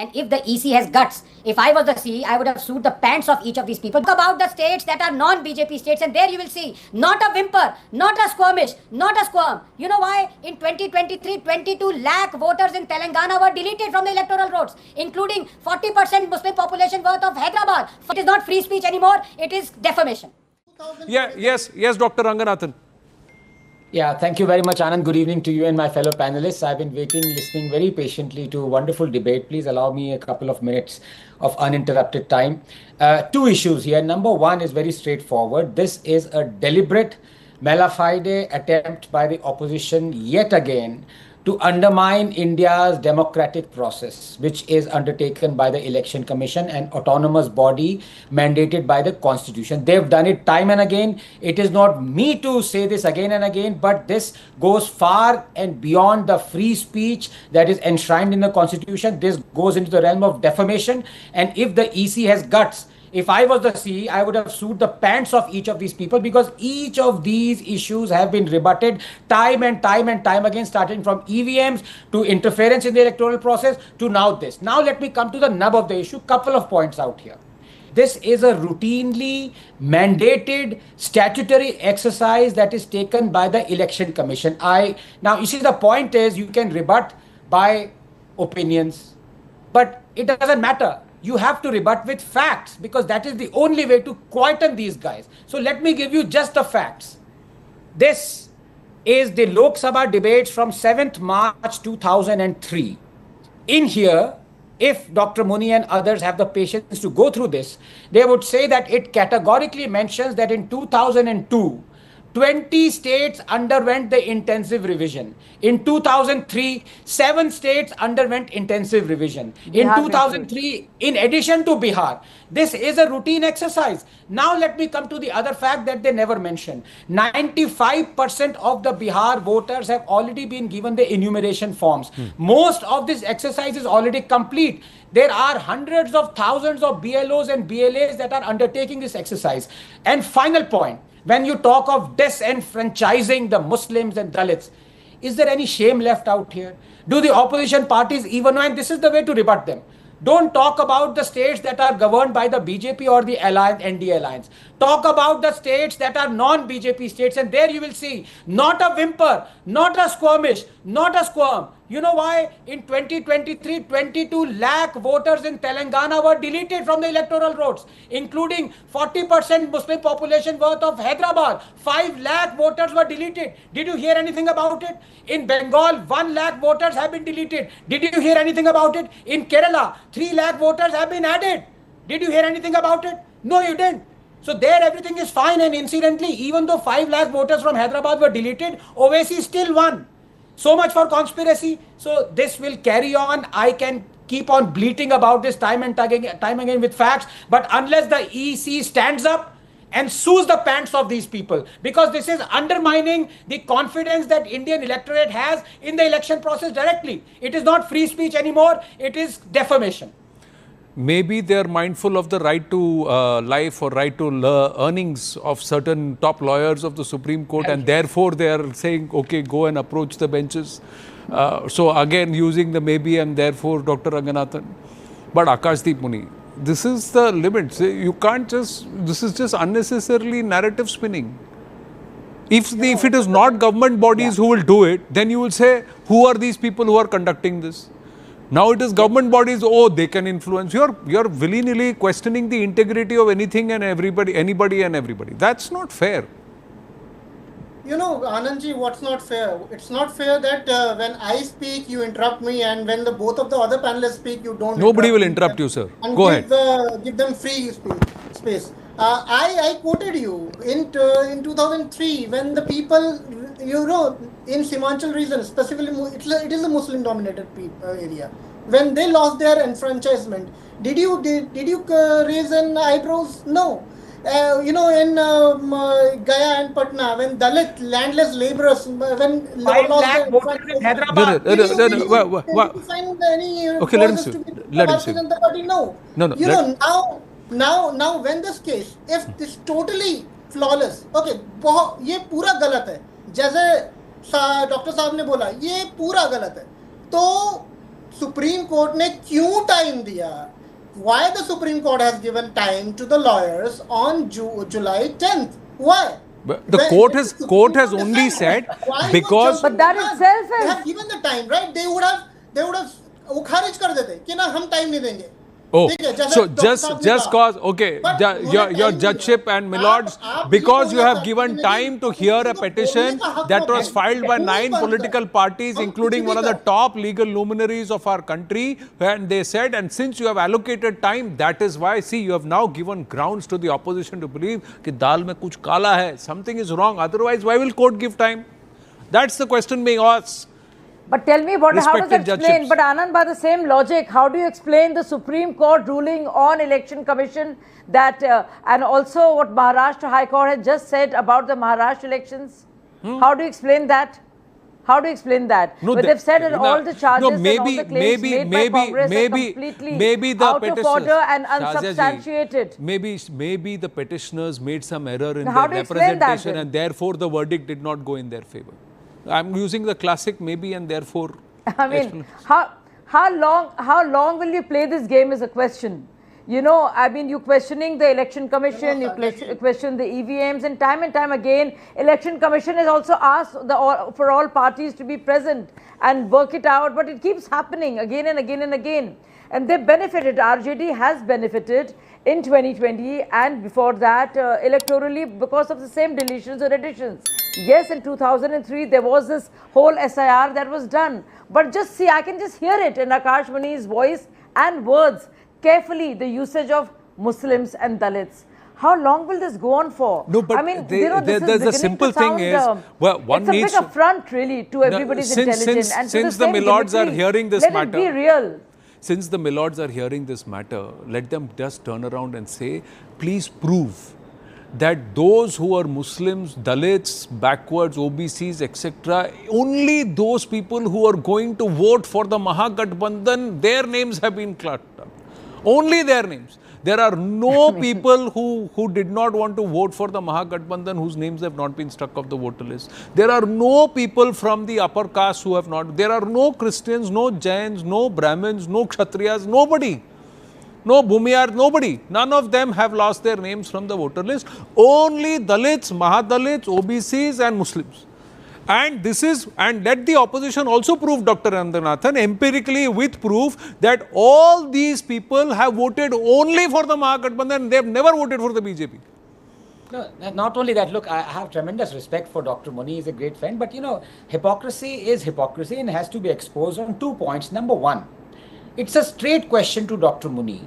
And if the EC has guts, if I was the CE, I would have sued the pants of each of these people. Talk about the states that are non-BJP states, and there you will see not a whimper, not a skirmish, not a squirm. You know why? In 2023, 22 lakh voters in Telangana were deleted from the electoral rolls, including 40% Muslim population worth of Hyderabad. It is not free speech anymore, it is defamation. Yes, Dr. Ranganathan. Yeah, thank you very much, Anand. Good evening to you and my fellow panelists. I've been listening very patiently to a wonderful debate. Please allow me a couple of minutes of uninterrupted time. Two issues here. Number one is very straightforward. This is a deliberate, mala fide attempt by the opposition yet again to undermine India's democratic process, which is undertaken by the Election Commission, an autonomous body mandated by the Constitution. They've done it time and again. It is not me to say this again and again, but this goes far and beyond the free speech that is enshrined in the Constitution. This goes into the realm of defamation. And if the EC has guts, if I was the CE, I would have sued the pants of each of these people, because each of these issues have been rebutted time and time again, starting from EVMs to interference in the electoral process to now this. Now let me come to the nub of the issue. Couple of points out here. This is a routinely mandated statutory exercise that is taken by the Election Commission. Now you see, the point is you can rebut by opinions, but it doesn't matter. You have to rebut with facts, because that is the only way to quieten these guys. So let me give you just the facts. This is the Lok Sabha debates from 7th March 2003. In here, if Dr. Muni and others have the patience to go through this, they would say that it categorically mentions that in 2002, 20 states underwent the intensive revision. In 2003, 7 states underwent intensive revision. In 2003, in addition to Bihar, this is a routine exercise. Now let me come to the other fact that they never mention. 95% of the Bihar voters have already been given the enumeration forms. Most of this exercise is already complete. There are hundreds of thousands of BLOs and BLAs that are undertaking this exercise. And final point, when you talk of disenfranchising the Muslims and Dalits, is there any shame left out here? Do the opposition parties even know? And this is the way to rebut them. Don't talk about the states that are governed by the BJP or the NDA alliance. Talk about the states that are non-BJP states, and there you will see not a whimper, not a skirmish, not a squirm. You know why? In 2023, 22 lakh voters in Telangana were deleted from the electoral rolls, including 40% Muslim population worth of Hyderabad. 5 lakh voters were deleted. Did you hear anything about it? In Bengal, 1 lakh voters have been deleted. Did you hear anything about it? In Kerala, 3 lakh voters have been added. Did you hear anything about it? No, you didn't. So there everything is fine, and incidentally, even though 5 lakh voters from Hyderabad were deleted, Owaisi still won. So much for conspiracy. So this will carry on. I can keep on bleating about this time again with facts, but unless the EC stands up and sues the pants of these people, because this is undermining the confidence that Indian electorate has in the election process directly. It is not free speech anymore, it is defamation. Maybe they are mindful of the right to life or right to earnings of certain top lawyers of the Supreme Court, and therefore they are saying, okay, go and approach the benches. So again, using the maybe and therefore, Dr. Ranganathan. But Akashdeep Muni, this is the limit. You can't just, this is just unnecessarily narrative spinning. If it is not government bodies who will do it, then you will say, who are these people who are conducting this? Now it is government bodies, oh, they can influence. You're willy-nilly questioning the integrity of anything and anybody and everybody. That's not fair. You know, Anandji, what's not fair? It's not fair that when I speak, you interrupt me, and when both of the other panelists speak, you don't. Nobody will interrupt you, sir. Go ahead. Give them free space. I quoted you in 2003 when the people, you know, in Simhanchal region, specifically, it is a Muslim-dominated area. When they lost their enfranchisement, did you raise an eyebrows? No. You know, in Gaya and Patna, when Dalit landless laborers, when 5 lakh voters in Hyderabad. Okay, let him see. No. You know, now when this case, if it's totally flawless, okay, ये पूरा गलत है, जैसे doctor साहब ने बोला, ये पूरा गलत है, तो सुप्रीम कोर्ट ने क्यों टाइम दिया? Why the Supreme Court has given time to the lawyers on July 10th? Why? But the court has only said because. But that itself they is. have given the time, right? They would have वो खारिज कर देते कि ना हम time नहीं देंगे. Oh, ठीक है, जैसे so डॉक्टर साहब ने just कहा. cause, okay, But your उन्होंने time judgeship दिया. and milords, आप because you बोलने have का given नहीं, time to hear a किसी को petition बोलने का हक that तो was है. filed by वो नहीं 9 बनता. political parties, हम including किसी one of the का- top legal luminaries of our country, and they said, and since you have allocated time, that is why, see, you have now given grounds to the opposition to believe that dal mein kuch kala hai, something is wrong, otherwise why will court give time? That's the question being asked. But tell me, how does Respected that explain? judgeships. But Anand, by the same logic, how do you explain the Supreme Court ruling on Election Commission that, and also what Maharashtra High Court had just said about the Maharashtra elections? How do you explain that? How do you explain that? No, but they've said that all the charges and all maybe, the claims made by Congress are completely maybe the out of petitioners, order and Shazia ji, unsubstantiated. Maybe the petitioners made some error in Now, how do their you explain that representation then? and therefore the verdict did not go in their favor. I'm using the classic maybe and therefore. I mean, how long will you play this game is a question. You know, I mean, you questioning the Election Commission, you question the EVMs, and time again, Election Commission has also asked for all parties to be present and work it out, but it keeps happening again and again and again. And they benefited, RJD has benefited in 2020 and before that electorally because of the same deletions or additions. Yes, in 2003 there was this whole SIR that was done, but just see, I can just hear it in Akash Mani's voice and words, carefully the usage of Muslims and Dalits. How long will this go on for? No, but I mean, the simple thing is, well, one it's needs a big affront really to everybody's intelligence and since to the same milords are dignitary. hearing this Let matter. it be real. Since the milords are hearing this matter, let them just turn around and say, please prove that those who are Muslims, Dalits, backwards, OBCs, etc., only those people who are going to vote for the Mahagathbandhan, their names have been cluttered up. Only their names. There are no people who did not want to vote for the Mahagathbandhan whose names have not been struck off the voter list. There are no people from the upper caste who have not. There are no Christians, no Jains, no Brahmins, no Kshatriyas, nobody. No Bhumiyar, nobody. None of them have lost their names from the voter list. Only Dalits, Mahadalits, OBCs and Muslims. And this is, and let the opposition also prove, Dr. Ranganathan, empirically with proof that all these people have voted only for the Mahagathbandhan. They have never voted for the BJP. No, not only that, look, I have tremendous respect for Dr. Muni, he's a great friend, but you know, hypocrisy is hypocrisy and has to be exposed on 2 points. Number one, it's a straight question to Dr. Muni.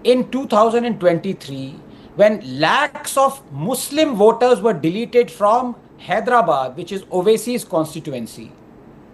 In 2023, when lakhs of Muslim voters were deleted from Hyderabad, which is Owaisi's constituency,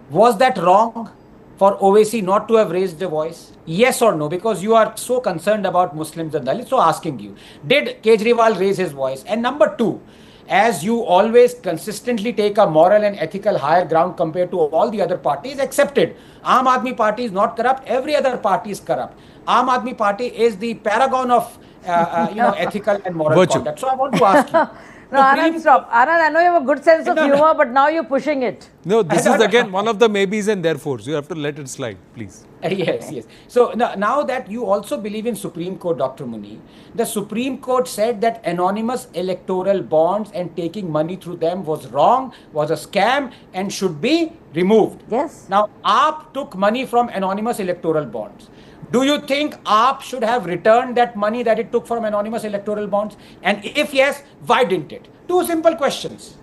was that wrong for Owaisi not to have raised a voice? Yes or no? Because you are so concerned about Muslims and Dalits. So asking you, did Kejriwal raise his voice? And number two, as you always consistently take a moral and ethical higher ground compared to all the other parties, accepted. Aam Aadmi Party is not corrupt. Every other party is corrupt. Aam Aadmi Party is the paragon of ethical and moral Virtue. conduct. So I want to ask you. No, Anand, stop. Anand, I know you have a good sense of humor, but now you're pushing it. No, this is again one of the maybes and therefores. You have to let it slide, please. Yes. So now that you also believe in Supreme Court, Dr. Muni, the Supreme Court said that anonymous electoral bonds and taking money through them was wrong, was a scam and should be removed. Yes. Now, AAP took money from anonymous electoral bonds. Do you think AAP should have returned that money that it took from anonymous electoral bonds? And if yes, why didn't it? Two simple questions.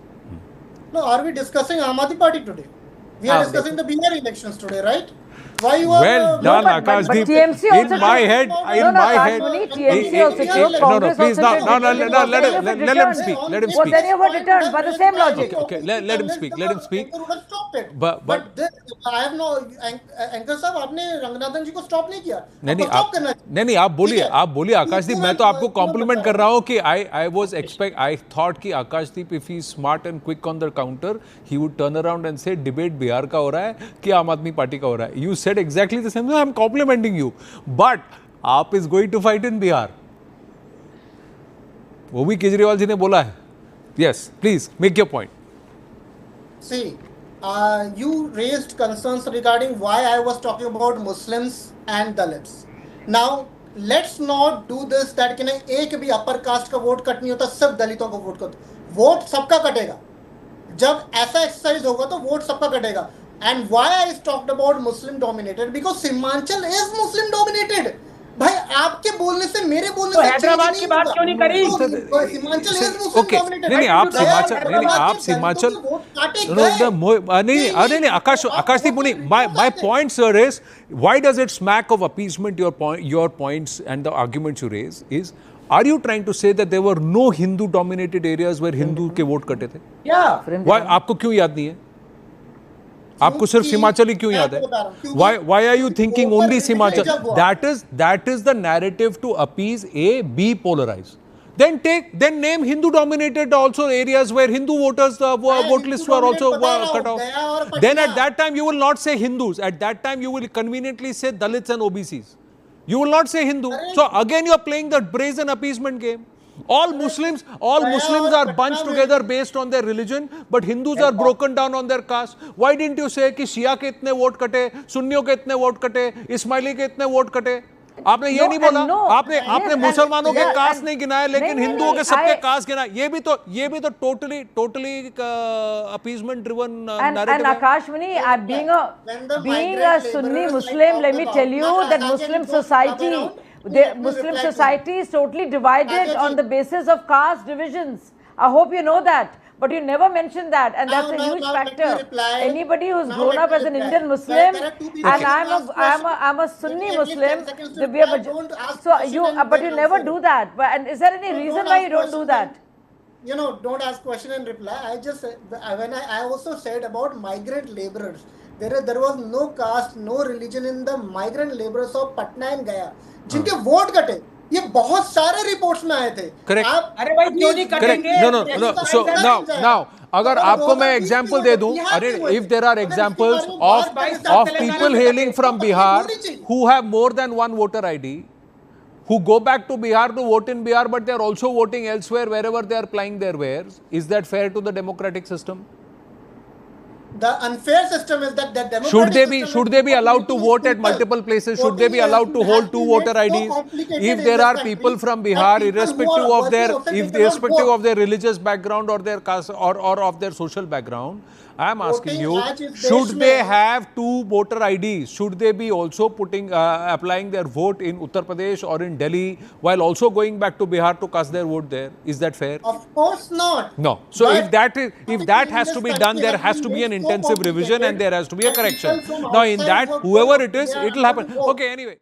No, are we discussing Aam Aadmi Party today? We are discussing the Bihar elections today, right? Why you are... Well done, but Akashdeep. TMC also In my did. head, No, in my head. Akashmani, TMC also did. No, Congress please, also no, did. let him speak. Let him Was speak. any of it returned by the same logic? Okay, let him speak. Let him speak. But this, I have no... Anchor साहब, आपने रंगनाथन जी को stop नहीं किया. नहीं आप बोलिए आकाशदीप. मैं तो आपको compliment कर रहा हूँ कि I thought कि आकाशदीप, if he is smart and quick on the counter, he would turn around and say debate Bihar का हो रहा है कि आम आदमी पार्टी का हो रहा है. You said exactly the same. I am complimenting you, but AAP is going to fight in Bihar. वो भी केजरीवाल जी ने बोला है. Yes, please make your point. See, you raised concerns regarding why I was talking about Muslims and Dalits. Now, let's not do this that कि नहीं एक भी upper caste का वोट कट नहीं होता, सब दलितों का वोट कट, वोट सबका कटेगा. जब ऐसा एक्सरसाइज होगा तो वोट सबका कटेगा. And why I talked about Muslim dominated? Because Simhanchal is Muslim dominated. भाई आपके बोलने से मेरे बोलने तो से हैदराबाद की बात क्यों नहीं करी? Himachal is Muslim Okay. dominated. नहीं, आप हिमाचल, नहीं, आप हिमाचल, नहीं, Akashdeep Muni, my point, sir, is why does it smack of appeasement? Your points and the arguments you raise is, are you trying to say that there were no Hindu-dominated areas where Hindu के vote कटे थे? Yeah. Why? आपको क्यों याद नहीं है? आपको सिर्फ हिमाचल ही क्यों याद है? Why are you thinking only Himachal? That is the narrative to appease A, B polarize. Then name Hindu-dominated also areas where Hindu voters vote lists were also cut off. Then at that time you will not say Hindus. At that time you will conveniently say Dalits and OBCs. You will not say Hindu. So again you are playing the brazen appeasement game. All Muslims are bunched together based on their religion, but Hindus are broken down on their caste. Why didn't you say कि शिया के इतने vote कटे, सुन्नियों के इतने vote कटे, इस्माइली के इतने vote कटे? आपने ये नहीं बोला. आपने मुसलमानों के कास्ट नहीं गिनाए, लेकिन हिंदुओं के सबके कास्ट गिनाए. ये भी तो totally appeasement driven narrative. And Akash Muni, being a Sunni Muslim, let me tell you that Muslim society is totally divided on the basis of caste divisions. I hope you know that. But you never mention that, and that's a huge factor. Anybody who's grown up as an Indian Muslim, and I'm a Sunni Muslim, but you never do that. And is there any reason why you don't do that? You know, don't ask question and reply. I also said about migrant laborers. There was no caste, no religion in the migrant laborers of Patna and Gaya, जिनके vote कटे. ये बहुत सारे reports में आए थे. Correct. अरे भाई क्यों नहीं कटेंगे? No. So now, अगर आपको मैं एग्जांपल दे दूं, अरे if there are examples of people hailing from Bihar who have more than one voter ID, who go back to Bihar to vote in Bihar, but they are also voting elsewhere wherever they are plying their wares, is that fair to the democratic system? The unfair system is that the democratic should they be allowed to vote at multiple places? Should they be allowed to hold two voter IDs? If there are people from Bihar, irrespective of their religious background or their caste or of their social background, I am asking you, should they have two voter IDs? Should they be also applying their vote in Uttar Pradesh or in Delhi while also going back to Bihar to cast their vote there? Is that fair? Of course not. No. So if that has to be done, there has to be an intensive revision and there has to be a correction. Now in that, whoever it is, it will happen. Okay, anyway.